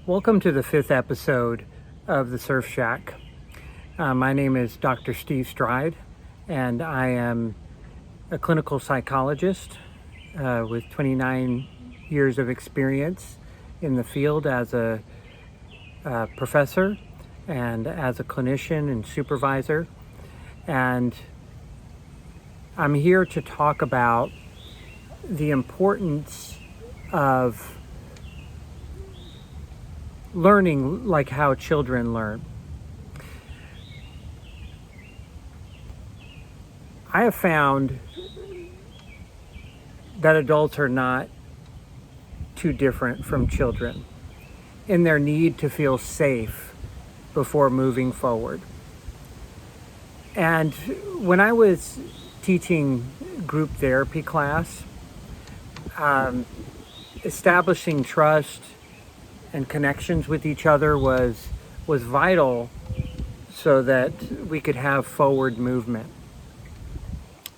Welcome to the fifth episode of the Surf Shack. My name is Dr. Steve Stride, and I am a clinical psychologist with 29 years of experience in the field as a professor and as a clinician and supervisor. And I'm here to talk about the importance of learning like how children learn. I have found that adults are not too different from children in their need to feel safe before moving forward. And when I was teaching group therapy class, establishing trust and connections with each other was vital so that we could have forward movement.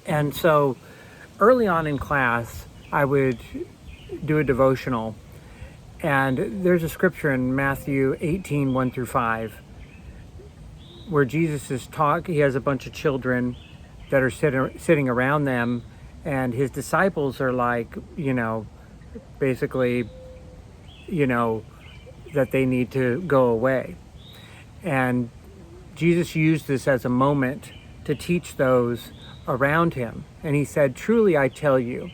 And so early on in class, I would do a devotional, and there's a scripture in Matthew 18, 1 through 5, where Jesus is he has a bunch of children that are sitting around them, and his disciples are like, basically, that they need to go away. And Jesus used this as a moment to teach those around him. And he said, "Truly I tell you,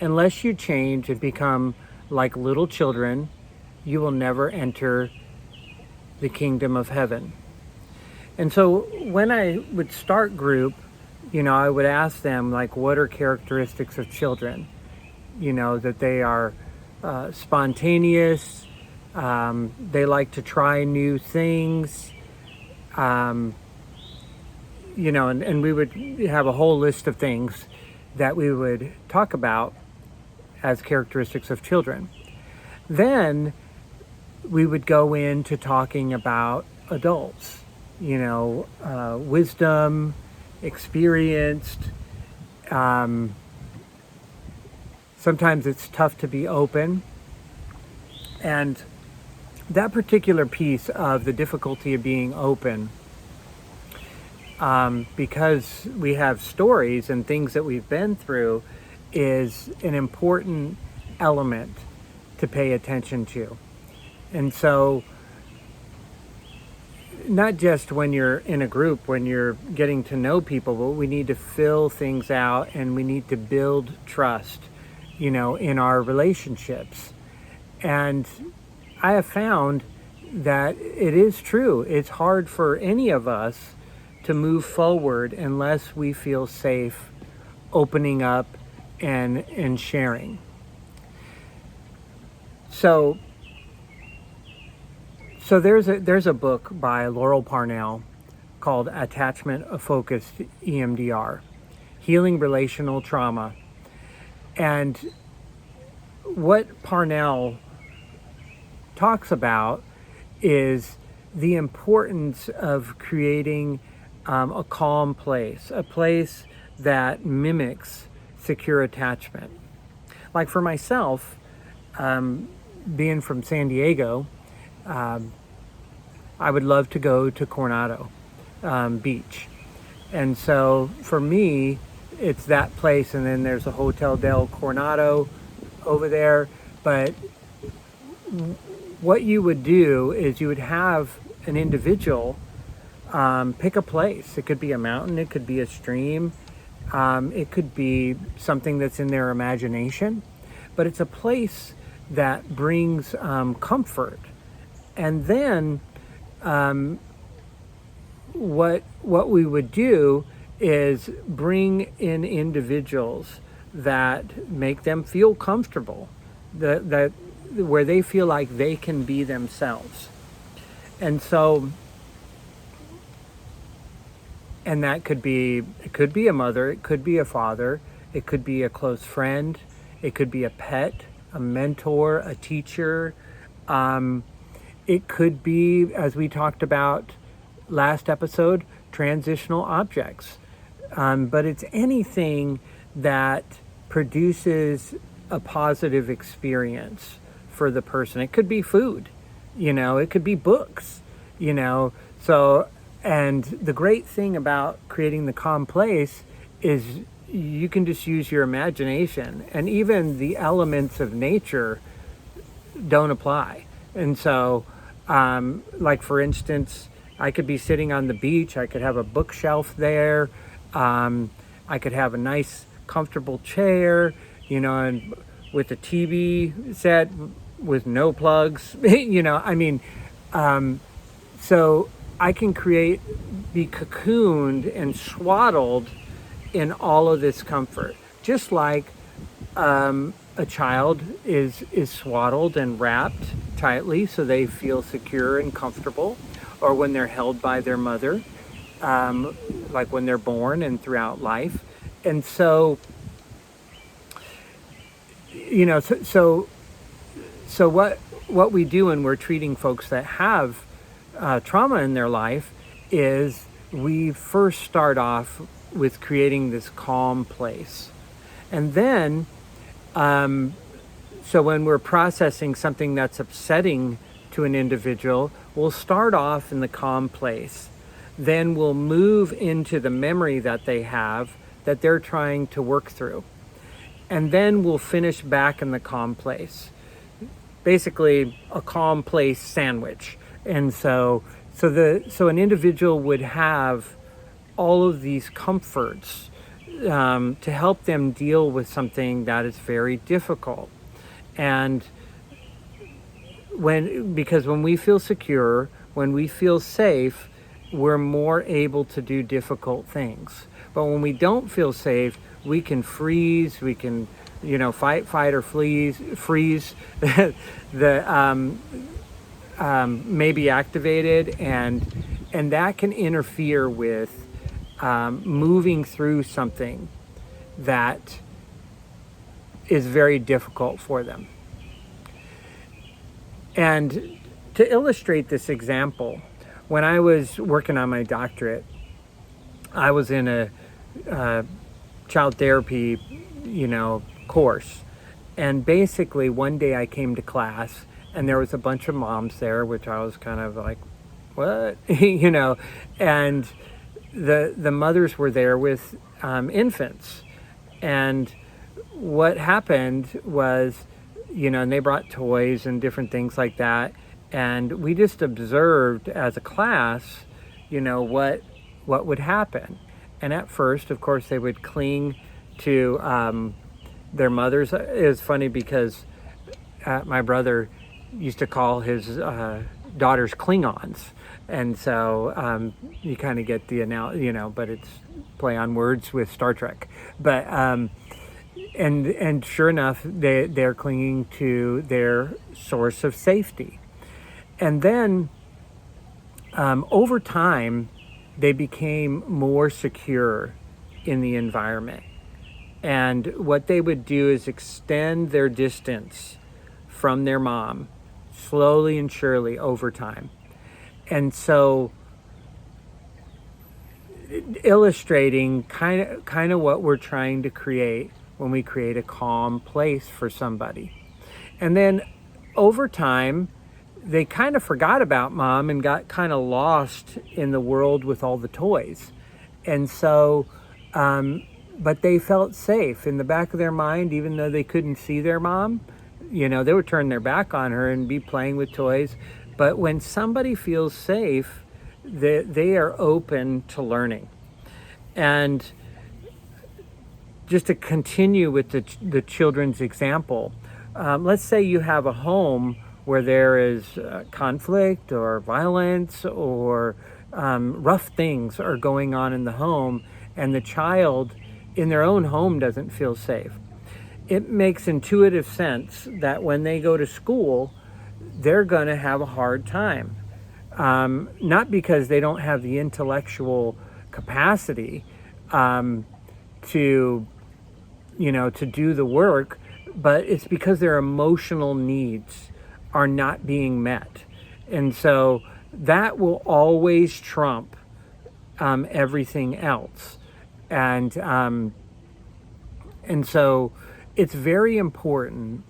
unless you change and become like little children, you will never enter the kingdom of heaven." And so when I would start group, I would ask them, like, what are characteristics of children? That they are spontaneous, they like to try new things, and we would have a whole list of things that we would talk about as characteristics of children. Then we would go into talking about adults, wisdom, experienced. Sometimes it's tough to be open. And that particular piece of the difficulty of being open, because we have stories and things that we've been through, is an important element to pay attention to. And so not just when you're in a group, when you're getting to know people, but we need to fill things out, and we need to build trust, in our relationships. And I have found that it is true. It's hard for any of us to move forward unless we feel safe opening up and sharing. So there's a book by Laurel Parnell called Attachment Focused EMDR, Healing Relational Trauma. And what Parnell talks about is the importance of creating a calm place, a place that mimics secure attachment. Like for myself, being from San Diego, I would love to go to Coronado Beach. And so for me, it's that place, and then there's a Hotel del Coronado over there. But what you would do is you would have an individual pick a place. It could be a mountain, it could be a stream, it could be something that's in their imagination, but it's a place that brings comfort. And then what we would do is bring in individuals that make them feel comfortable, that where they feel like they can be themselves. And so, and that it could be a mother, it could be a father, it could be a close friend, it could be a pet, a mentor, a teacher. It could be, as we talked about last episode, transitional objects. But it's anything that produces a positive experience for the person. It could be food. it could be books, so, and the great thing about creating the calm place is you can just use your imagination, and even the elements of nature don't apply. And so, like for instance, I could be sitting on the beach, I could have a bookshelf there, I could have a nice comfortable chair, and with a TV set with no plugs, so I can be cocooned and swaddled in all of this comfort, just like a child is swaddled and wrapped tightly so they feel secure and comfortable, or when they're held by their mother, like when they're born and throughout life. And so, so what we do when we're treating folks that have trauma in their life is we first start off with creating this calm place. And then, so when we're processing something that's upsetting to an individual, we'll start off in the calm place. Then we'll move into the memory that they have that they're trying to work through. And then we'll finish back in the calm place. Basically, a calm place sandwich. And so an individual would have all of these comforts to help them deal with something that is very difficult. And because when we feel secure, when we feel safe, we're more able to do difficult things. But when we don't feel safe, we can freeze, we can, fight or freeze. The may be activated, and that can interfere with moving through something that is very difficult for them. And to illustrate this example, when I was working on my doctorate, I was in a child therapy, course. And basically one day I came to class and there was a bunch of moms there, which I was kind of like, what? And the mothers were there with infants. And what happened was, and they brought toys and different things like that. And we just observed as a class, what would happen. And at first, of course, they would cling to their mothers. It was funny because my brother used to call his daughters Klingons. And so you kind of get the analogy, but it's play on words with Star Trek. But and sure enough, they're clinging to their source of safety. And then over time, they became more secure in the environment. And what they would do is extend their distance from their mom slowly and surely over time. And so illustrating kind of what we're trying to create when we create a calm place for somebody. And then over time, they kind of forgot about mom and got kind of lost in the world with all the toys. And so, but they felt safe in the back of their mind, even though they couldn't see their mom. They would turn their back on her and be playing with toys. But when somebody feels safe, they are open to learning. And just to continue with the children's example, let's say you have a home where there is conflict or violence or rough things are going on in the home, and the child in their own home doesn't feel safe. It makes intuitive sense that when they go to school, they're going to have a hard time. Not because they don't have the intellectual capacity to do the work, but it's because their emotional needs are not being met. And so that will always trump everything else. And so it's very important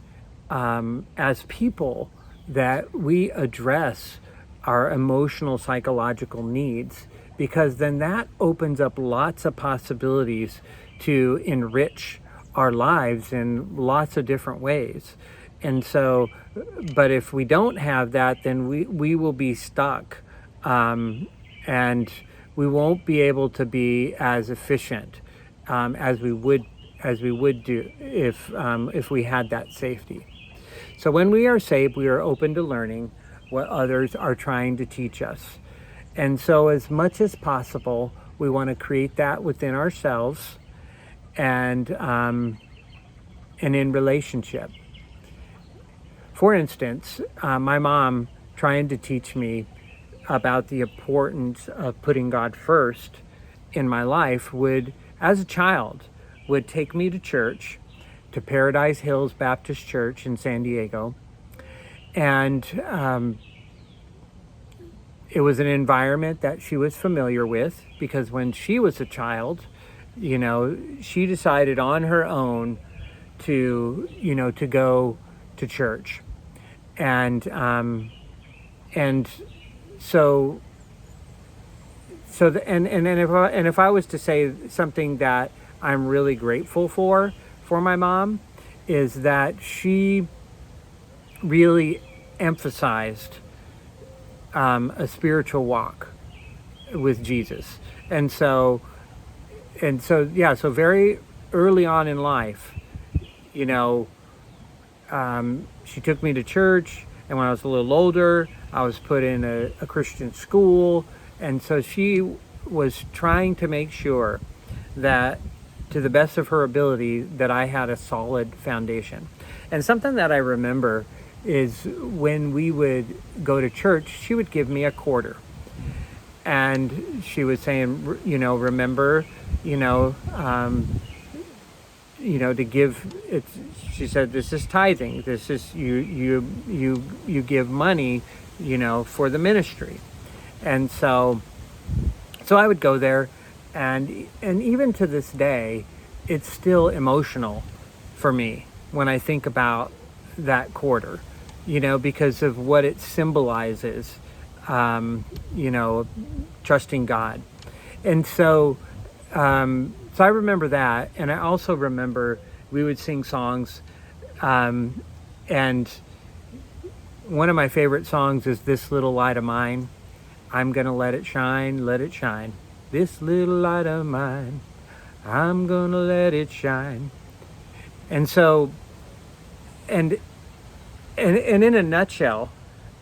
as people that we address our emotional, psychological needs, because then that opens up lots of possibilities to enrich our lives in lots of different ways. And so, but if we don't have that, then we will be stuck, and we won't be able to be as efficient as we would do if we had that safety. So when we are saved, we are open to learning what others are trying to teach us. And so as much as possible, we want to create that within ourselves and in relationship. For instance, my mom trying to teach me about the importance of putting God first in my life would, as a child, would take me to church, to Paradise Hills Baptist Church in San Diego. And it was an environment that she was familiar with, because when she was a child, she decided on her own to go to church. And so if I was to say something that I'm really grateful for my mom, is that she really emphasized a spiritual walk with Jesus. So very early on in life, she took me to church, and when I was a little older, I was put in a Christian school. And so she was trying to make sure that, to the best of her ability, that I had a solid foundation. And something that I remember is when we would go to church, she would give me a quarter. And she was saying, remember, to give it. She said, this is tithing. This is you give money, for the ministry. And so I would go there, and even to this day, it's still emotional for me when I think about that quarter, because of what it symbolizes, trusting God. And so I remember that. And I also remember we would sing songs, and one of my favorite songs is This Little Light of Mine. I'm gonna let it shine, this little light of mine, I'm gonna let it shine. And so, and in a nutshell,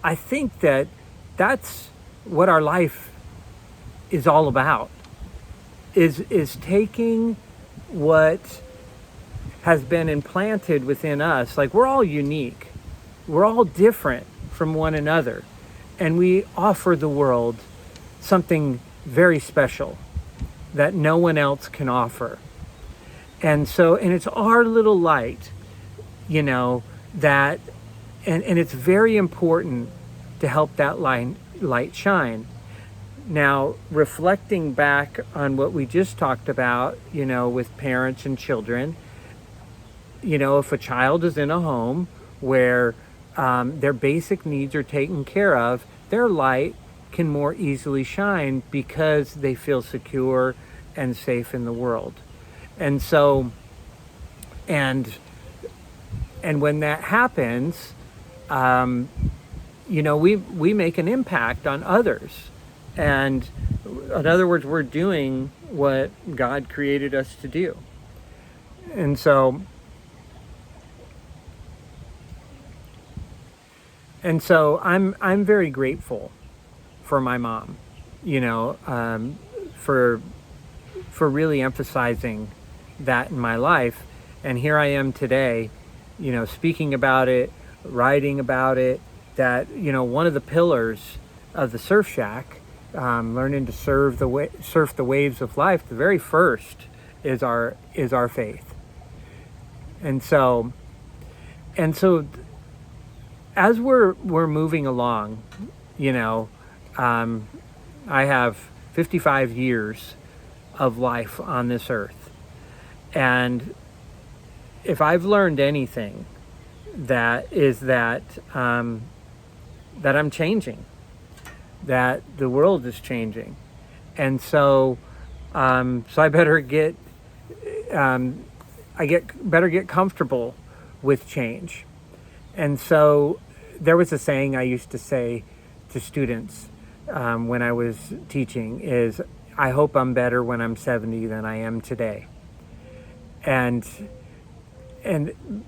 I think that that's what our life is all about, is taking what has been implanted within us. Like, we're all unique, we're all different from one another, and we offer the world something very special that no one else can offer. And it's our little light, that, and it's very important to help that light shine. Now, reflecting back on what we just talked about, with parents and children, if a child is in a home where their basic needs are taken care of, their light can more easily shine because they feel secure and safe in the world. And so, and when that happens, we make an impact on others. And in other words, we're doing what God created us to do. And so I'm very grateful for my mom, for really emphasizing that in my life. And here I am today, speaking about it, writing about it, that, one of the pillars of the Surf Shack, learning to surf the waves of life, the very first is our faith. And so as we're moving along, I have 55 years of life on this earth. And if I've learned anything, that is that that I'm changing, that the world is changing. And so, so I better get, better get comfortable with change. And so there was a saying I used to say to students when I was teaching is, I hope I'm better when I'm 70 than I am today. And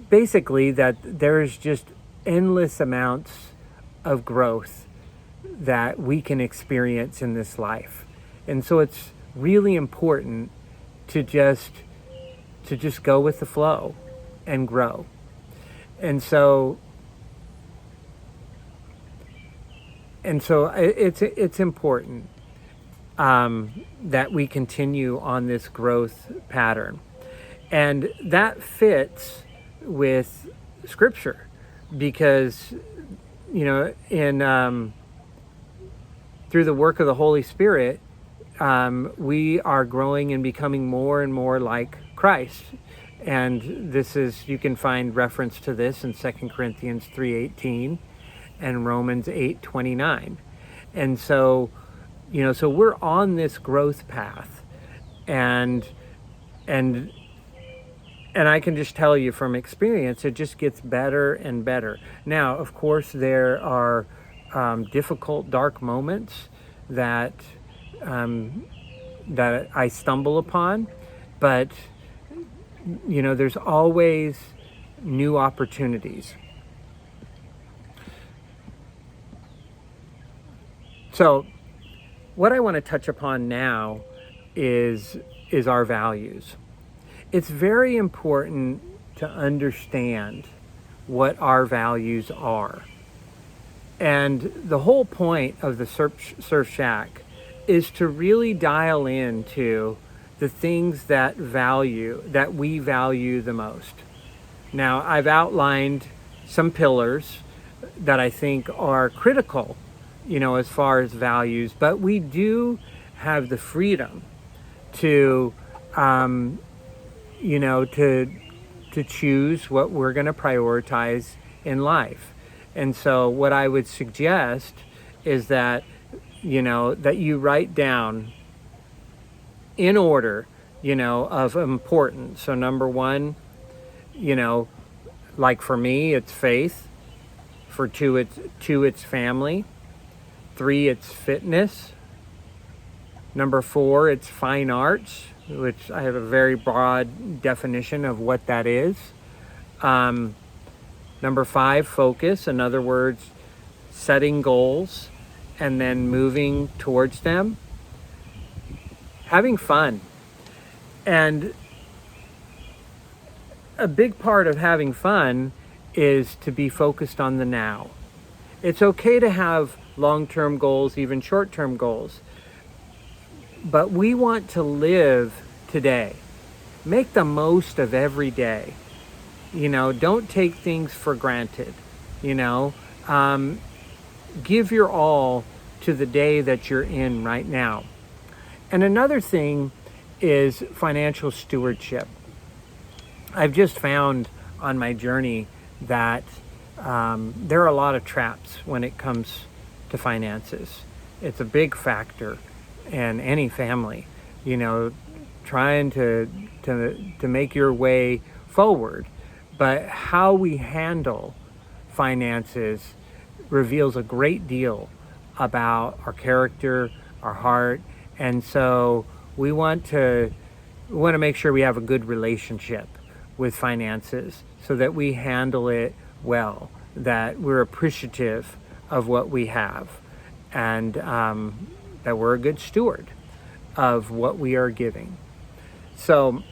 basically that there's just endless amounts of growth that we can experience in this life. And so it's really important to just go with the flow and grow. And so it's important that we continue on this growth pattern. And that fits with Scripture because, in through the work of the Holy Spirit, we are growing and becoming more and more like Christ. And you can find reference to this in 2 Corinthians 3:18 and Romans 8:29. And so, so we're on this growth path, and I can just tell you from experience, it just gets better and better. Now, of course, there are difficult, dark moments that I stumble upon, but there's always new opportunities. So, what I want to touch upon now is our values. It's very important to understand what our values are. And the whole point of the Surf Shack is to really dial into the things that we value the most. Now, I've outlined some pillars that I think are critical, as far as values, but we do have the freedom to to choose what we're going to prioritize in life. And so what I would suggest is that, that you write down in order, of importance. So number one, like for me, it's faith. For two, it's family. 3, it's fitness. Number 4, it's fine arts, which I have a very broad definition of what that is. Number 5, focus. In other words, setting goals and then moving towards them. Having fun. And a big part of having fun is to be focused on the now. It's okay to have long-term goals, even short-term goals. But we want to live today. Make the most of every day. Don't take things for granted. Give your all to the day that you're in right now. And another thing is financial stewardship. I've just found on my journey that there are a lot of traps when it comes to finances. It's a big factor in any family, trying to make your way forward. But how we handle finances reveals a great deal about our character, our heart, and so we want to make sure we have a good relationship with finances so that we handle it well, that we're appreciative of what we have, and that we're a good steward of what we are giving. So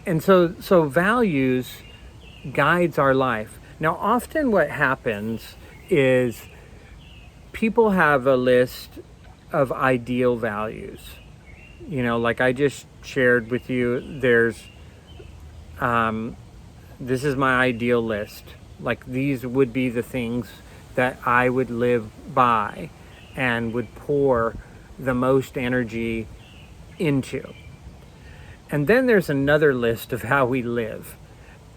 values guides our life. Now, often what happens is people have a list of ideal values. Like I just shared with you, there's this is my ideal list. Like these would be the things that I would live by and would pour the most energy into. And then there's another list of how we live.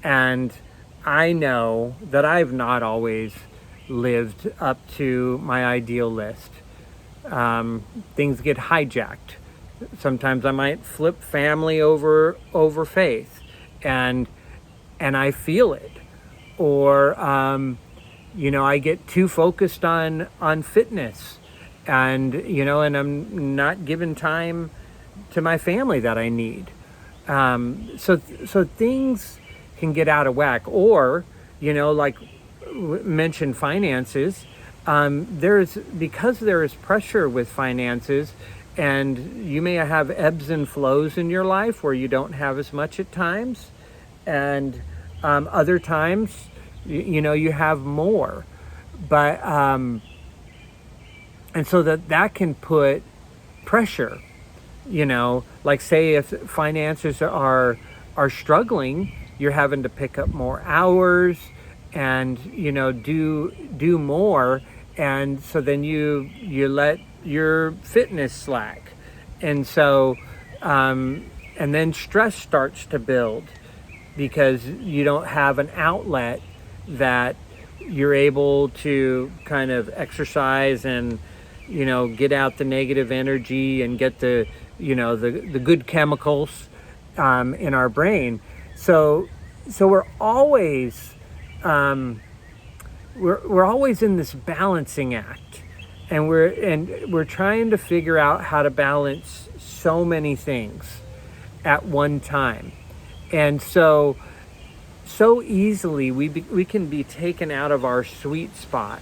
And I know that I've not always lived up to my ideal list. Things get hijacked. Sometimes I might flip family over faith, and I feel it. Or I get too focused on fitness, and and I'm not giving time to my family that I need. So things can get out of whack. Or like mentioned finances. Because there is pressure with finances, and you may have ebbs and flows in your life where you don't have as much at times, and other times you have more. But and so that can put pressure. Like, say if finances are struggling, you're having to pick up more hours and do more, and so then you let your fitness slack, and so and then stress starts to build because you don't have an outlet that you're able to kind of exercise and get out the negative energy and get the the good chemicals in our brain. So we're always we're always in this balancing act, and we're trying to figure out how to balance so many things at one time. And so easily we can be taken out of our sweet spot.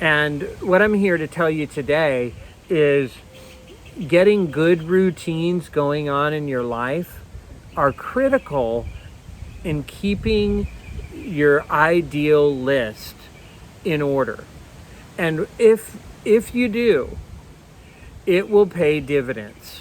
And what I'm here to tell you today is getting good routines going on in your life are critical in keeping your ideal list in order. And if you do, it will pay dividends.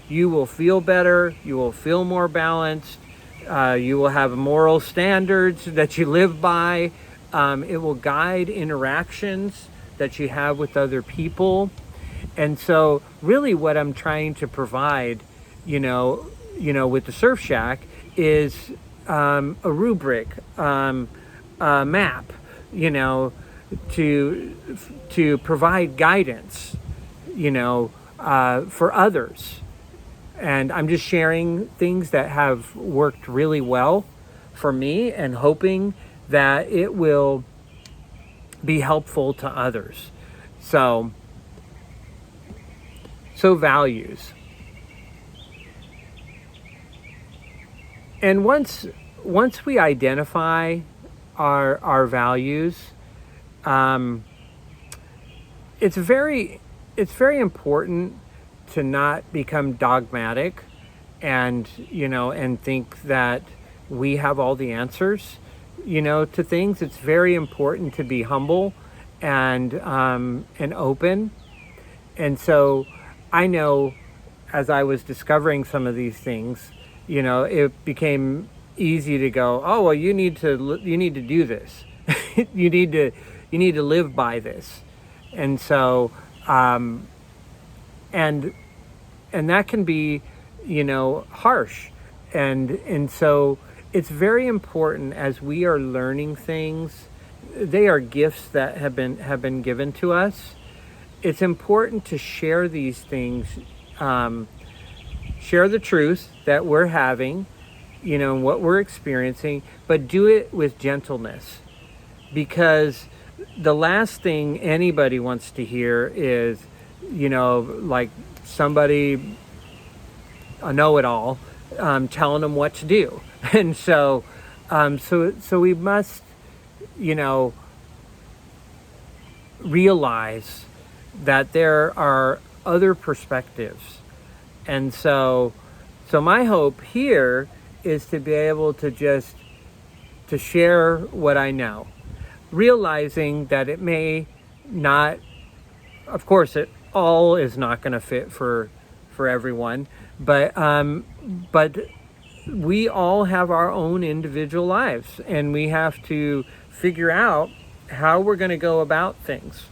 You will feel better, you will feel more balanced, you will have moral standards that you live by. It will guide interactions that you have with other people. And so really what I'm trying to provide, with the Surf Shack is a rubric, a map, to provide guidance, for others. And I'm just sharing things that have worked really well for me and hoping that it will be helpful to others. So values. And once we identify our values, it's very important to not become dogmatic and think that we have all the answers to things. It's very important to be humble and open. And so I know, as I was discovering some of these things, it became easy to go, oh well, you need to do this. you need to live by this. And so and that can be harsh. And so it's very important, as we are learning things, they are gifts that have been given to us. It's important to share these things, share the truth that we're having, what we're experiencing, but do it with gentleness. Because the last thing anybody wants to hear is, like somebody, a know-it-all, telling them what to do. And so we must, realize that there are other perspectives. And so my hope here is to be able to just to share what I know, realizing that it may not, of course, it all is not going to fit for everyone, but we all have our own individual lives, and we have to figure out how we're going to go about things.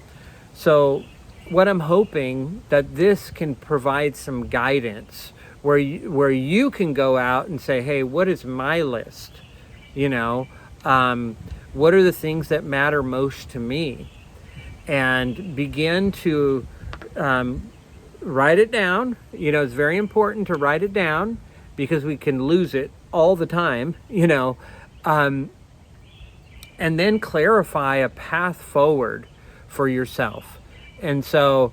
So what I'm hoping that this can provide some guidance where you can go out and say, hey, what is my list? What are the things that matter most to me? And begin to write it down. It's very important to write it down because we can lose it all the time, and then clarify a path forward for yourself. And so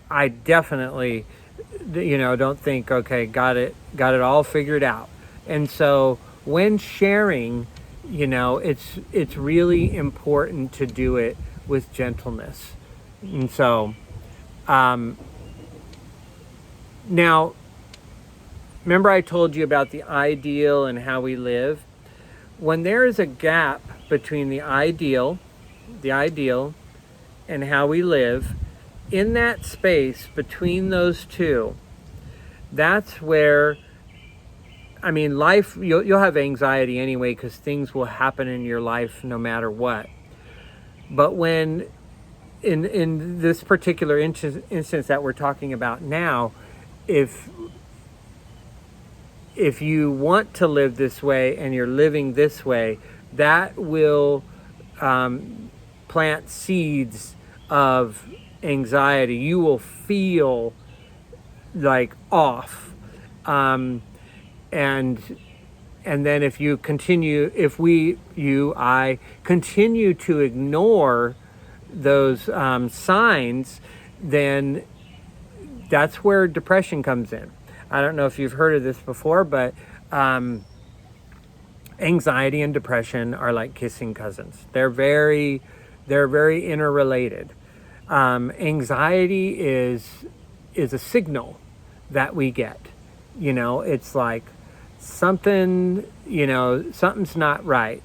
I definitely, don't think, okay, got it all figured out. And so when sharing, it's really important to do it with gentleness. And so, now, remember I told you about the ideal and how we live? When there is a gap between the ideal, and how we live, in that space between those two, that's where, life, you'll have anxiety anyway because things will happen in your life no matter what. But when, in this particular instance that we're talking about now, if you want to live this way and you're living this way, that will plant seeds of anxiety. You will feel like off. And then if you continue, I continue to ignore those signs, then that's where depression comes in. I don't know if you've heard of this before, but anxiety and depression are like kissing cousins. They're very interrelated. Anxiety is a signal that we get. It's like something's not right.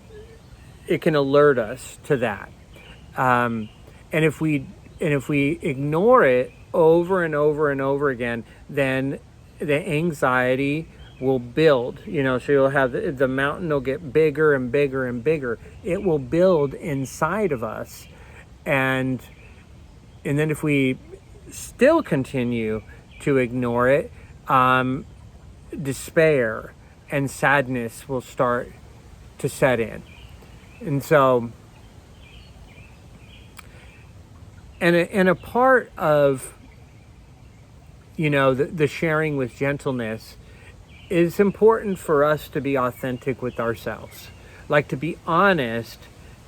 It can alert us to that. And if we ignore it over and over and over again, then the anxiety will build, so you'll have the mountain will get bigger and bigger and bigger. It will build inside of us. And then if we still continue to ignore it, despair and sadness will start to set in. And so, and a part of, the sharing with gentleness, it's important for us to be authentic with ourselves, like to be honest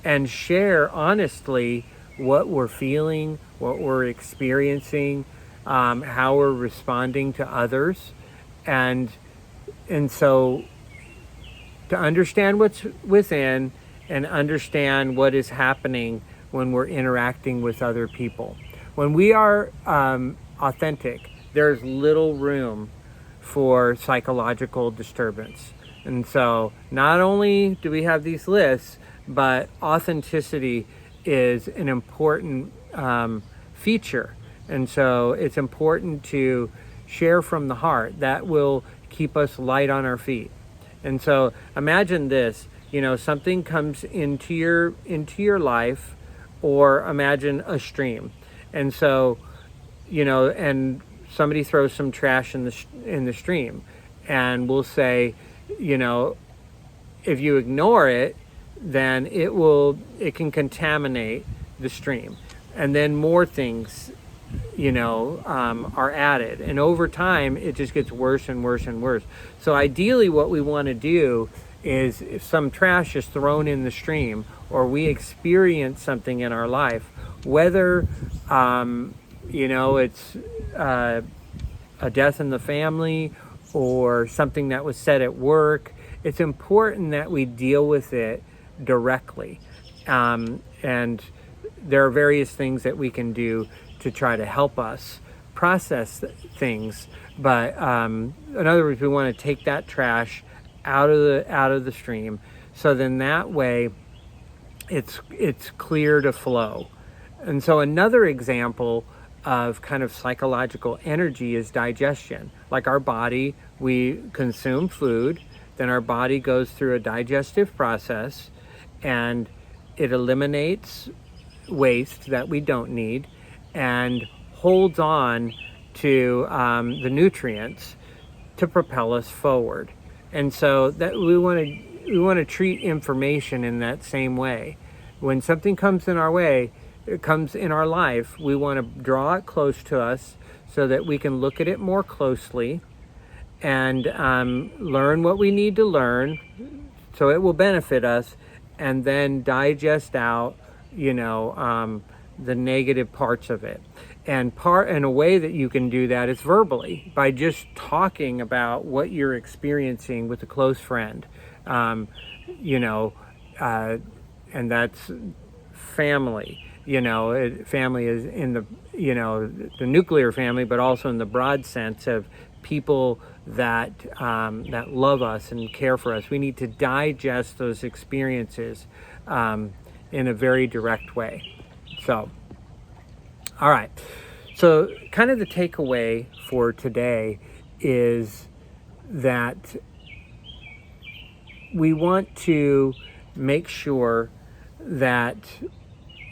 and share honestly what we're feeling, what we're experiencing, how we're responding to others. And so to understand what's within and understand what is happening when we're interacting with other people. When we are authentic, there's little room for psychological disturbance. And so not only do we have these lists, but authenticity is an important feature. And so it's important to share from the heart. That will keep us light on our feet. And so imagine this, something comes into your life, or imagine a stream. And so, and somebody throws some trash in the stream, and we'll say, if you ignore it, then it can contaminate the stream, and then more things are added, and over time it just gets worse and worse and worse. So ideally what we want to do is, if some trash is thrown in the stream, or we experience something in our life, whether it's a death in the family or something that was said at work, it's important that we deal with it directly. And there are various things that we can do to try to help us process things. But in other words, we want to take that trash out of the stream, so then that way it's clear to flow. And so another example of kind of psychological energy is digestion. Like our body, we consume food, then our body goes through a digestive process, and it eliminates waste that we don't need and holds on to the nutrients to propel us forward. And so that we want to treat information in that same way. When something comes in our way, it comes in our life, we want to draw it close to us so that we can look at it more closely and learn what we need to learn so it will benefit us, and then digest out, the negative parts of it. And a way that you can do that is verbally, by just talking about what you're experiencing with a close friend. And that's family. Family is in the, the nuclear family, but also in the broad sense of people that love us and care for us. We need to digest those experiences in a very direct way. So, all right. So kind of the takeaway for today is that we want to make sure that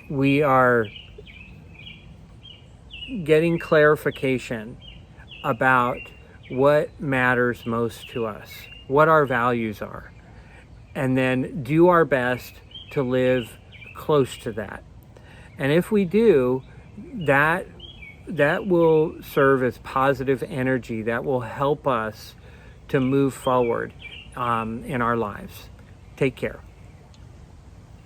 we are getting clarification about what matters most to us, what our values are, and then do our best to live close to that. And if we do, that will serve as positive energy that will help us to move forward in our lives. Take care.